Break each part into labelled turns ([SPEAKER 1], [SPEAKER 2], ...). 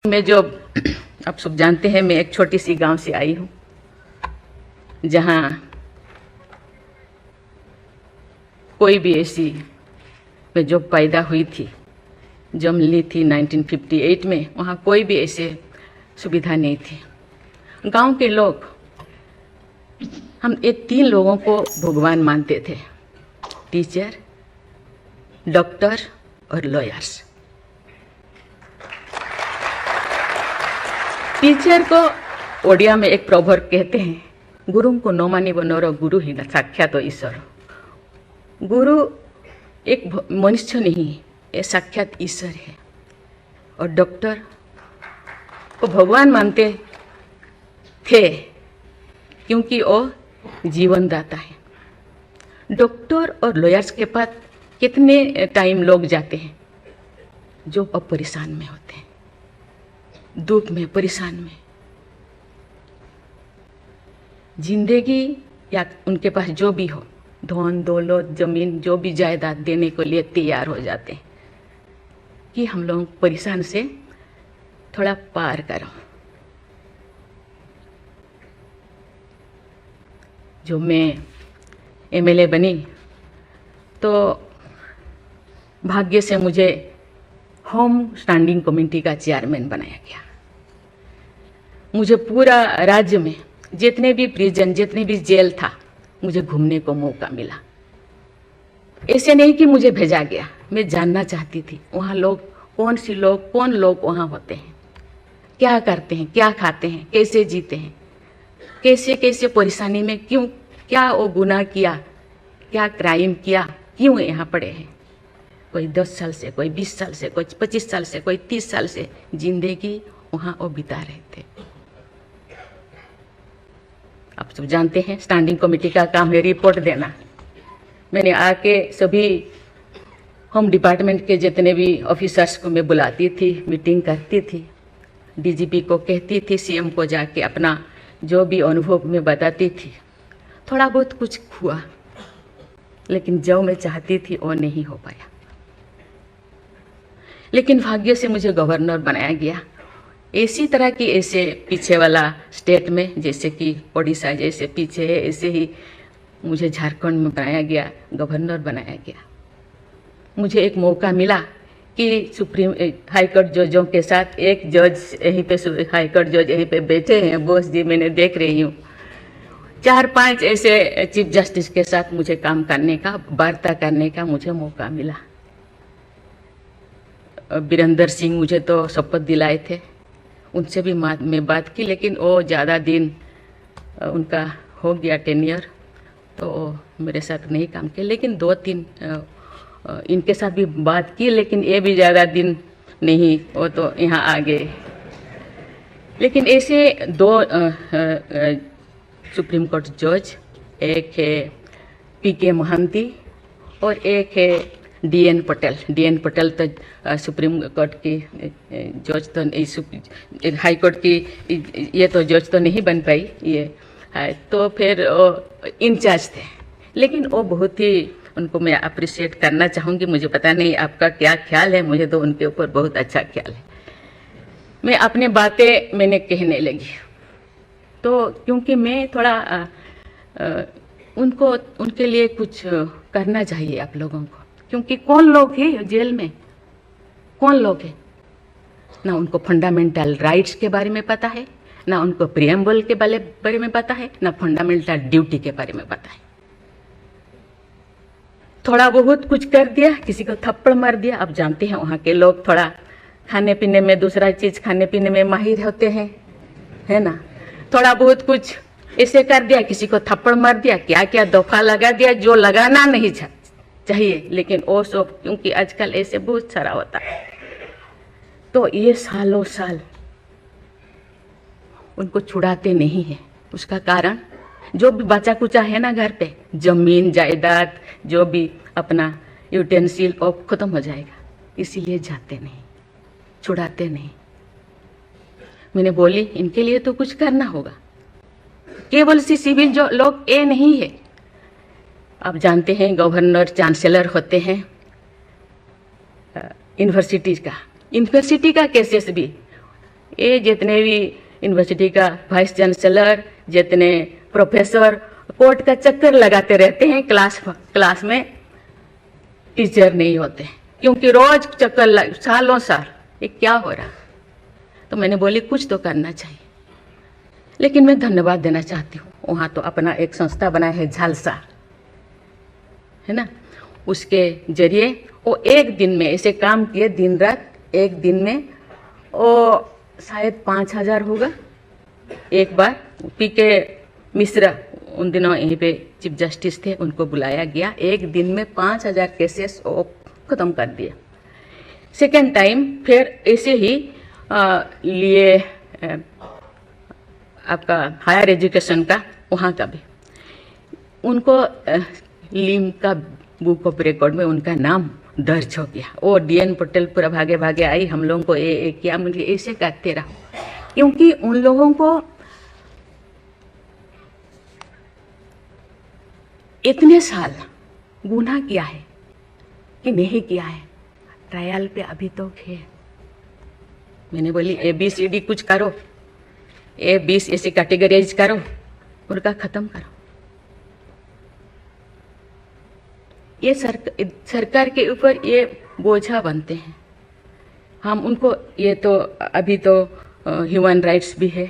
[SPEAKER 1] मैं जो आप सब जानते हैं, मैं एक छोटी सी गांव से आई हूँ जहाँ कोई भी ऐसी, मैं जब पैदा हुई थी, जब ली थी 1958 में, वहाँ कोई भी ऐसे सुविधा नहीं थी। गांव के लोग, हम ये 3 लोगों को भगवान मानते थे: टीचर, डॉक्टर और लॉयर्स। टीचर को ओडिया में एक प्रोवर्ब कहते हैं, गुरु को नो मानिब नर गुरु ही न साक्षात ईश्वर। गुरु एक मनुष्य नहीं, ये साक्षात ईश्वर है। और डॉक्टर को भगवान मानते थे क्योंकि वो जीवन दाता है। डॉक्टर और लॉयर्स के पास कितने टाइम लोग जाते हैं जो अब परेशान में होते हैं, दुख में, परेशान में। जिंदगी या उनके पास जो भी हो, धन दौलत, जमीन, जो भी जायदाद देने के लिए तैयार हो जाते हैं कि हम लोग परेशान से थोड़ा पार करो। जो मैं एमएलए बनी तो भाग्य से मुझे होम स्टैंडिंग कमेटी का चेयरमैन बनाया गया। मुझे पूरा राज्य में जितने भी प्रिजन, जितने भी जेल था, मुझे घूमने को मौका मिला। ऐसे नहीं कि मुझे भेजा गया, मैं जानना चाहती थी वहाँ लोग कौन लोग वहाँ होते हैं, क्या करते हैं, क्या खाते हैं, कैसे जीते हैं, कैसे कैसे परेशानी में, क्यों, क्या वो गुनाह किया, क्या क्राइम किया, क्यों यहाँ पड़े हैं। कोई 10 साल से, कोई 20 साल से, कोई 25 साल से, कोई 30 साल से जिंदगी वहाँ वो बिता रहे थे। आप सब जानते हैं स्टैंडिंग कमेटी का काम है रिपोर्ट देना। मैंने आके सभी होम डिपार्टमेंट के जितने भी ऑफिसर्स को मैं बुलाती थी, मीटिंग करती थी, डीजीपी को कहती थी, सीएम को जाके अपना जो भी अनुभव मैं बताती थी। थोड़ा बहुत कुछ हुआ, लेकिन जो मैं चाहती थी वो नहीं हो पाया। लेकिन भाग्य से मुझे गवर्नर बनाया गया। इसी तरह की ऐसे पीछे वाला स्टेट में, जैसे कि ओडिशा जैसे पीछे है, ऐसे ही मुझे झारखंड में बनाया गया, गवर्नर बनाया गया। मुझे एक मौका मिला कि सुप्रीम हाईकोर्ट जजों के साथ एक जज यहीं पे, हाईकोर्ट जज यहीं पे बैठे हैं, बोस जी, मैंने देख रही हूँ, 4-5 ऐसे चीफ जस्टिस के साथ मुझे काम करने का, वार्ता करने का मुझे मौका मिला। वीरेंद्र सिंह मुझे तो शपथ दिलाए थे, उनसे भी मैं बात की, लेकिन वो ज़्यादा दिन उनका हो गया टेन्योर, तो मेरे साथ नहीं काम किया। लेकिन 2-3 इनके साथ भी बात की, लेकिन ये भी ज़्यादा दिन नहीं, वो तो यहाँ आ गए। लेकिन ऐसे 2 सुप्रीम कोर्ट जज, एक है पीके महांती और एक है डीएन पटेल तो सुप्रीम कोर्ट की जज तो नहीं, हाई कोर्ट की ये तो जज तो नहीं बन पाई ये है, तो फिर इंचार्ज थे। लेकिन वो बहुत ही, उनको मैं अप्रिशिएट करना चाहूँगी। मुझे पता नहीं आपका क्या ख्याल है, मुझे तो उनके ऊपर बहुत अच्छा ख्याल है। मैं अपनी बातें मैंने कहने लगी, तो क्योंकि मैं थोड़ा उनके लिए कुछ करना चाहिए आप लोगों को, क्योंकि कौन लोग हैं जेल में, कौन लोग हैं, ना उनको फंडामेंटल राइट्स के बारे में पता है, ना उनको प्रियम्बल के बारे में पता है, ना फंडामेंटल ड्यूटी के बारे में पता है। थोड़ा बहुत कुछ कर दिया, किसी को थप्पड़ मार दिया। आप जानते हैं वहाँ के लोग थोड़ा खाने पीने में, दूसरा चीज़ खाने पीने में माहिर होते हैं, है ना। थोड़ा बहुत कुछ ऐसे कर दिया, किसी को थप्पड़ मार दिया, क्या क्या दफा लगा दिया जो लगाना नहीं चाहिए। लेकिन वो सब, क्योंकि आजकल ऐसे बहुत सारा होता है, तो ये सालों साल उनको छुड़ाते नहीं है। उसका कारण जो भी बचा कुचा है ना घर पे, जमीन जायदाद, जो भी अपना यूटेंसिल, वो खत्म हो जाएगा, इसीलिए जाते नहीं, छुड़ाते नहीं। मैंने बोली इनके लिए तो कुछ करना होगा। केवल सी सिविल जो लोग ये नहीं है, आप जानते हैं गवर्नर चांसलर होते हैं यूनिवर्सिटी का केसेस भी ये जितने भी यूनिवर्सिटी का वाइस चांसलर, जितने प्रोफेसर कोर्ट का चक्कर लगाते रहते हैं, क्लास में टीचर नहीं होते, क्योंकि रोज चक्कर सालों साल, ये क्या हो रहा। तो मैंने बोली कुछ तो करना चाहिए। लेकिन मैं धन्यवाद देना चाहती हूँ, वहाँ तो अपना एक संस्था बनाया है झालसा, है ना, उसके जरिए वो एक दिन में ऐसे काम किए, दिन रात, एक दिन में वो शायद 5,000 होगा। एक बार पीके मिश्रा उन दिनों यहीं पे चीफ जस्टिस थे, उनको बुलाया गया, एक दिन में 5,000 केसेस वो ख़त्म कर दिए। सेकेंड टाइम फिर ऐसे ही लिए आपका हायर एजुकेशन का, वहाँ का भी उनको लिम का बुक ऑफ रिकॉर्ड में उनका नाम दर्ज हो गया। वो DN पटेल पूरा भागे भागे आई, हम लोगों को ये किया। मुझे ऐसे करते रहो, क्योंकि उन लोगों को इतने साल गुनाह किया है कि नहीं किया है, ट्रायल पे अभी तो है। मैंने बोली ABCD कुछ करो, A20 ऐसे कैटेगराइज करो, उनका ख़त्म करो। ये सरकार के ऊपर ये बोझा बनते हैं। हम उनको, ये तो अभी तो ह्यूमन राइट्स भी है,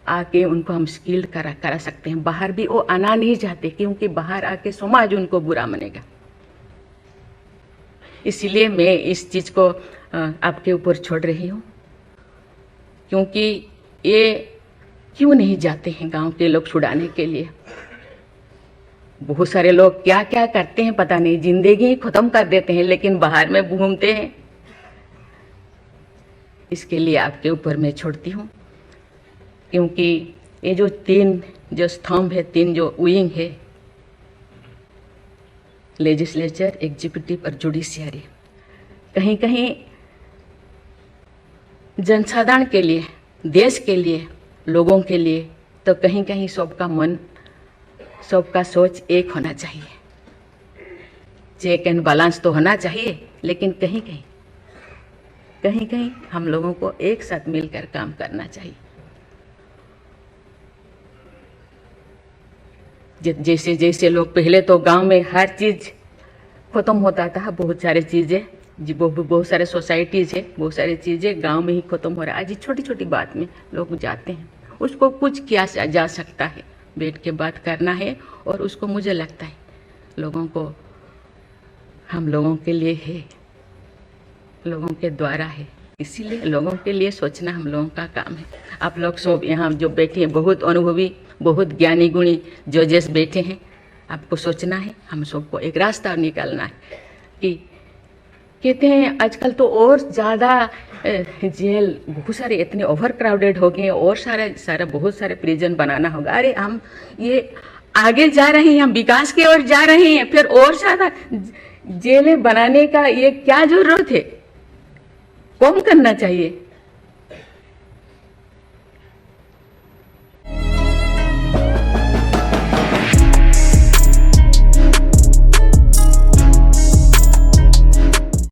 [SPEAKER 1] आके उनको हम स्किल्ड करा सकते हैं। बाहर भी वो आना नहीं चाहते, क्योंकि बाहर आके समाज उनको बुरा मानेगा। इसलिए मैं इस चीज़ को आपके ऊपर छोड़ रही हूँ, क्योंकि ये क्यों नहीं जाते हैं गांव के लोग छुड़ाने के लिए। बहुत सारे लोग क्या क्या करते हैं पता नहीं, जिंदगी ख़त्म कर देते हैं, लेकिन बाहर में घूमते हैं। इसके लिए आपके ऊपर मैं छोड़ती हूँ, क्योंकि ये जो 3 जो स्तंभ है, 3 जो विंग है, लेजिस्लेचर, एग्जीक्यूटिव और जुडिशियरी, कहीं कहीं जनसाधारण के लिए, देश के लिए, लोगों के लिए, तो कहीं कहीं सबका मन, सबका सोच एक होना चाहिए। चेक एंड बैलेंस तो होना चाहिए, लेकिन कहीं कहीं हम लोगों को एक साथ मिलकर काम करना चाहिए। जैसे जैसे लोग, पहले तो गांव में हर चीज़ ख़त्म होता था, बहुत सारी चीज़ें जी, बहुत सारे सोसाइटीज़ है, बहुत सारी चीज़ें गांव में ही ख़त्म हो रहा है। आज छोटी छोटी बात में लोग जाते हैं, उसको कुछ किया जा सकता है, बैठ के बात करना है। और उसको मुझे लगता है लोगों को, हम लोगों के लिए है, लोगों के द्वारा है, इसीलिए लोगों के लिए सोचना हम लोगों का काम है। आप लोग सब यहाँ जो बैठे हैं, बहुत अनुभवी, बहुत ज्ञानी गुणी जजेस बैठे हैं, आपको सोचना है, हम सबको एक रास्ता निकालना है। कि कहते हैं आजकल तो और ज़्यादा जेल, बहुत सारे इतने ओवर क्राउडेड हो गए, और सारा बहुत सारे प्रिजन बनाना होगा। अरे हम ये आगे जा रहे हैं, हम विकास की ओर जा रहे हैं, फिर और ज़्यादा जेलें बनाने का ये क्या ज़रूरत है? कम करना चाहिए।